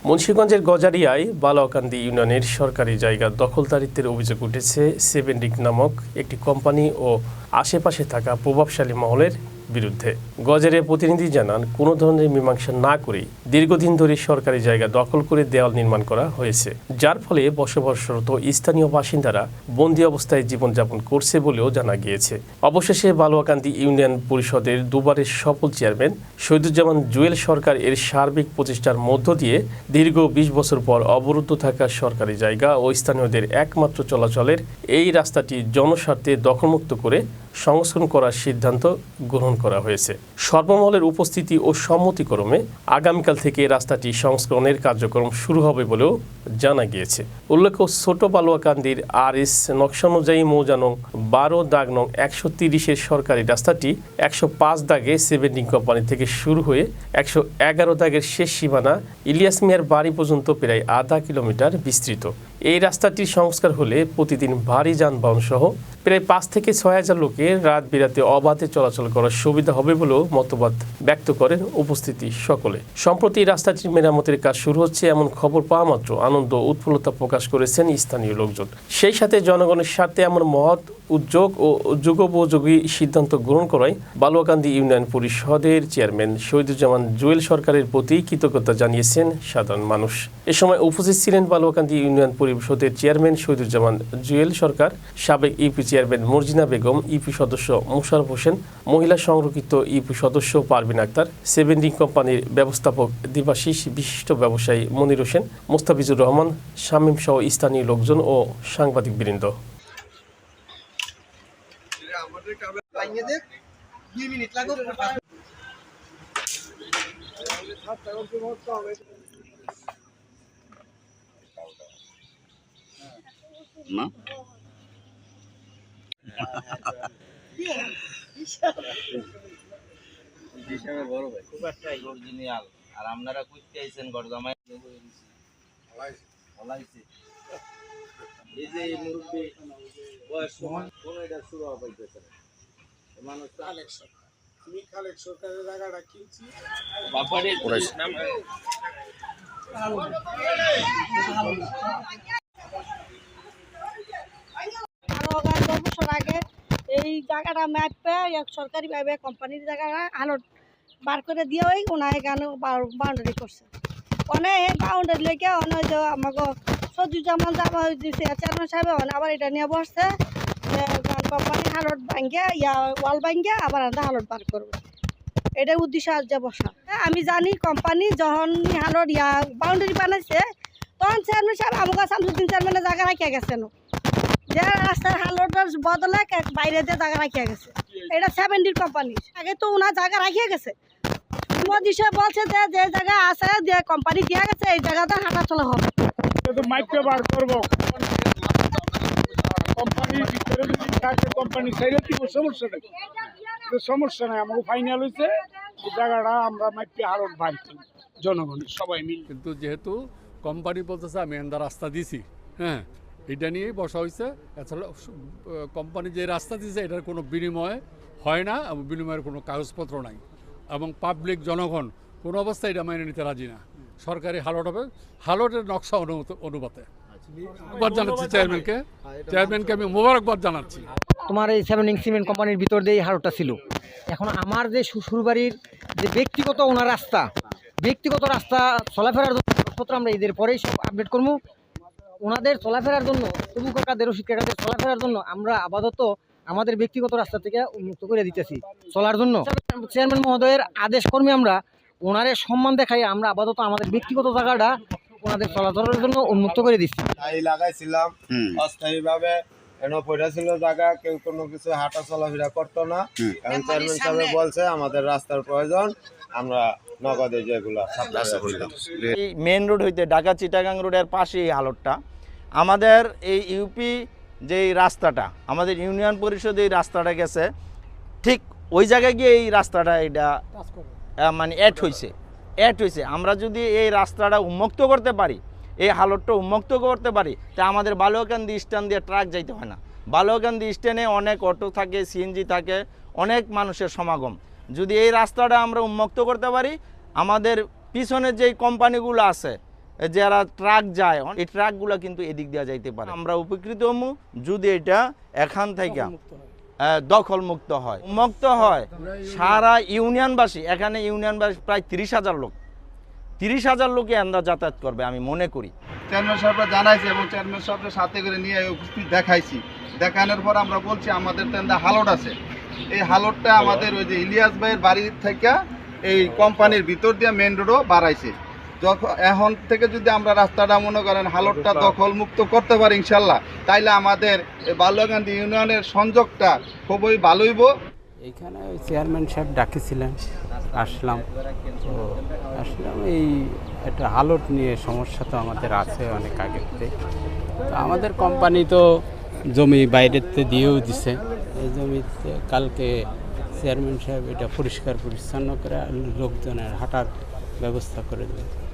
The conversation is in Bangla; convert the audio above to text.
মুন্সিগঞ্জের গজারিয়ায় বালাওয়াকান্দি ইউনিয়নের সরকারি জায়গা দখলদারিত্বের অভিযোগ উঠেছে সেভেন্ডিক নামক একটি কোম্পানি ও আশেপাশে থাকা প্রভাবশালী মহলের বিরুদ্ধে। গজারিয়া প্রতিনিধি জানান, কোনো ধরনের মীমাংসা না করেই দীর্ঘদিন ধরে সরকারি জায়গা দখল করে দেওয়াল নির্মাণ করা হয়েছে, যার ফলে বসবাসরত স্থানীয় বাসিন্দারা বন্দী অবস্থায় জীবনযাপন করছে বলেও জানা গিয়েছে। অবশেষে বালাওয়াকান্দি ইউনিয়ন পরিষদের দুবারের সফল চেয়ারম্যান শহীদুজ্জামান জুয়েল সরকার এর সার্বিক প্রচেষ্টার মধ্য দিয়ে দীর্ঘ ২০ বছর পর অবরুদ্ধ থাকা সরকারি জায়গা ও স্থানীয়দের একমাত্র চলাচলের এই রাস্তাটি জনস্বার্থে দখলমুক্ত করে সংস্করণ করার সিদ্ধান্ত গ্রহণ করা হয়েছে। সর্বমহলের উপস্থিতি ও সম্মতিক্রমে আগামীকাল থেকে রাস্তাটি সংস্করণের কার্যক্রম শুরু হবে বলেও জানা গিয়েছে। উল্লেখ্য, ছোট বালুয়াকান্দির RS নকশা অনুযায়ী মৌজা নং 12 130-এর সরকারি রাস্তাটি 105 দাগে সেভেন্ডিং কোম্পানি থেকে শুরু হয়ে 111 দাগের শেষ সীমানা ইলিয়াস মিয়ার বাড়ি পর্যন্ত প্রায় আধা কিলোমিটার বিস্তৃত। এই রাস্তাটির সংস্কার হলে প্রতিদিন ভারী যানবাহন সহ প্রায় 5 থেকে 6 হাজার লোকের রাত বিরাতে অবাধে চলাচল করার সুবিধা হবে বলেও মতবাদ ব্যক্ত করেন উপস্থিতি সকলে। সম্প্রতি রাস্তাটির মেরামতের কাজ শুরু হচ্ছে এমন খবর পাওয়া মাত্র আনন্দ উৎফুল্লতা প্রকাশ করেছেন স্থানীয় লোকজন। সেই সাথে জনগণের স্বার্থে এমন মহৎ উদ্যোগ ও যুগোপযোগী সিদ্ধান্ত গ্রহণ করায় বালুয়াকান্দি ইউনিয়ন পরিষদের চেয়ারম্যান শহীদুজ্জামান জুয়েল সরকারের প্রতি কৃতজ্ঞতা জানিয়েছেন সাধারণ মানুষ। এ সময় উপস্থিত ছিলেন বালুয়াকান্দি ইউনিয়ন পরিষদের চেয়ারম্যান শহীদুজ্জামান জুয়েল সরকার, সাবেক UP chairman Marjina Begum, UP সদস্য মোশাররফ হোসেন, মহিলা সংরক্ষিত ইউপি সদস্য পারভিন আক্তার, সেভেন্ডিং কোম্পানির ব্যবস্থাপক দেবাশিস, বিশিষ্ট ব্যবসায়ী মনির হোসেন, মোস্তাফিজুর রহমান, শামীম সহ স্থানীয় লোকজন ও সাংবাদিকবৃন্দ। না বড় ভাই খুব একটা অরিজিনাল আর আপনারা কইতে আইছেন গরজামাই হলাইছে এই যে মুরব্বি বয়স কোন এটা শুরু হবে কইতেছে মানুষ কালেকশন আমি কালেকশন সরকারের জায়গাটা কিনছি বাপারে নাম এই জায়গাটা ম্যাপে সরকারি ভাবে কোম্পানির জায়গাটা আলোট বার করে দিয়ে ওই ওনায় গান বাউন্ডারি করছে অনেক এই বাউন্ডারি লেগে অনেক যে আমাকে সজুজামান যাওয়া দিচ্ছে চেয়ারম্যান সাহেব আবার এটা নিয়ে বসছে কোম্পানি হালট ভাঙ্গে ওয়াল ভাঙ্গে আবার আমরা হালট বার করবো, এটাই উদ্দেশ্য আজ যে বসা। আমি জানি কোম্পানি যখন হালট বাউন্ডারি বানাইছে তখন চেয়ারম্যান সাহেব আমাকে শামসুদ্দিন চেয়ারম্যানের জায়গা রাখিয়া গেছেন, যে রাস্তার হালটার বদলে বাইরে দিয়ে জায়গা রাখিয়া গেছে। এটা সেভেন্ডির কোম্পানি, আগে তো ওনার জায়গা রাখিয়া গেছে। মোদি সাহেব বলছে যে যে জায়গা আছে যে কোম্পানি দিয়া গেছে এই জায়গাতে হাঁটা চলা হবে। মাইকে বার করবো কোম্পানির ভিতরে যদি থাকে কোম্পানি ছেড়ে দিব সমস্যা নাই আমাকে ফাইনাল হয়েছে এই জায়গাটা আমরা মাইকে হারট বাড়ি জনগণের সবাই মিলে। কিন্তু যেহেতু কোম্পানি বলতেছে আমি এন্ডা রাস্তা দিছি, হ্যাঁ এটা নিয়েই বসা হয়েছে। এছাড়া কোম্পানি যে রাস্তা দিয়েছে এটার কোনো বিনিময় হয় না এবং বিনিময়ের কোনো কাগজপত্র নাই এবং পাবলিক জনগণ কোনো অবস্থায় এটা মেনে নিতে রাজি না। সরকারি হালট হবে, হালটের নকশা অনুপাতে জানাচ্ছি চেয়ারম্যানকে আমি মোবারকবাদ জানাচ্ছি। তোমার এই সেভেন্ডিং সিমেন্ট কোম্পানির ভিতর দিয়ে এই হালটটা ছিল। এখন আমার যে শ্বশুরবাড়ির যে ব্যক্তিগত ওনার ব্যক্তিগত রাস্তা চলাফেরার জন্য আমরা ঈদের পরেই সব আপডেট করবো। ওনাদের চলাফেরার জন্য তবু কাকাদের রশিদ কাকাদের চলাফেরার জন্য আমরা আপাতত আমাদের ব্যক্তিগত রাস্তা থেকে উন্মুক্ত করে দিতেছি চলার জন্য। চেয়ারম্যান মহোদয়ের আদেশ কর্মে আমরা ওনারের সম্মান দেখাই আমরা আপাতত আমাদের ব্যক্তিগত জায়গাটা ওনাদের চলাচলের জন্য উন্মুক্ত করে দিচ্ছি। লাগাইছিলাম অস্থায়ীভাবে পড়া ছিল জায়গা, কেউ কোনো কিছু হাঁটা চলাফেরা করতো না। এখন চেয়ারম্যান সাহেব বলছে আমাদের রাস্তার প্রয়োজন, আমরা নগদে যেগুলো এই মেন রোড হইতে ঢাকা চিটাগাং রোডের পাশে এই হালটটা আমাদের এই ইউপি যেই রাস্তাটা আমাদের ইউনিয়ন পরিষদে এই রাস্তাটা গেছে ঠিক ওই জায়গায় গিয়ে এই রাস্তাটা এটা মানে অ্যাড হয়েছে। আমরা যদি এই রাস্তাটা উন্মুক্ত করতে পারি, এই হালটটা উন্মুক্ত করতে পারি, তা আমাদের বালুয়াকান্দি স্ট্যান্ড দিয়ে ট্রাক যাইতে হয় না। বালুয়াকান্দি স্ট্যান্ডে অনেক অটো থাকে, সিএনজি থাকে, অনেক মানুষের সমাগম। যদি এই রাস্তাটা আমরা উন্মুক্ত করতে পারি, আমাদের পিছনে যেই কোম্পানিগুলো আছে যারা ট্রাক যায় এই ট্রাকগুলো কিন্তু এদিক দিয়ে যাইতে পারে। আমরা উপকৃত হমু যদি এটা এখান থেকে দখল মুক্ত হয় সারা ইউনিয়নবাসী। এখানে ইউনিয়নবাসী প্রায় 30,000 লোক, 30,000 লোকে আন্দাজ যাতায়াত করবে আমি মনে করি। চেয়ারম্যান সাহেবরা জানাইছি এবং চেয়ারম্যান সাহেবরা সাথে করে নিয়ে উপস্থিত দেখাইছি। দেখানোর পর আমরা বলছি আমাদের তো হালট আছে, এই হালটটা আমাদের ওই যে ইলিয়াস ভাইয়ের বাড়ির থেকে এই কোম্পানির ভিতর দিয়ে মেন রোডও বাড়াইছে। যখন এখন থেকে যদি আমরা রাস্তাটা মনে করেন হালটটা দখল মুক্ত করতে পারি ইনশাল্লাহ, তাইলে আমাদের বালুয়াকান্দি ইউনিয়নের সংযোগটা খুবই ভালো হইব। এখানে ওই চেয়ারম্যান সাহেব ডাকেছিলেন, আসলাম এই একটা হালট নিয়ে সমস্যা তো আমাদের আছে অনেক আগের থেকে। তো আমাদের কোম্পানি তো জমি বাইরেতে দিয়েও দিছে, এই জমিতে কালকে চেয়ারম্যান সাহেব এটা পরিষ্কার পরিচ্ছন্ন করে লোকজনের হাঁটার ব্যবস্থা করে দেবে।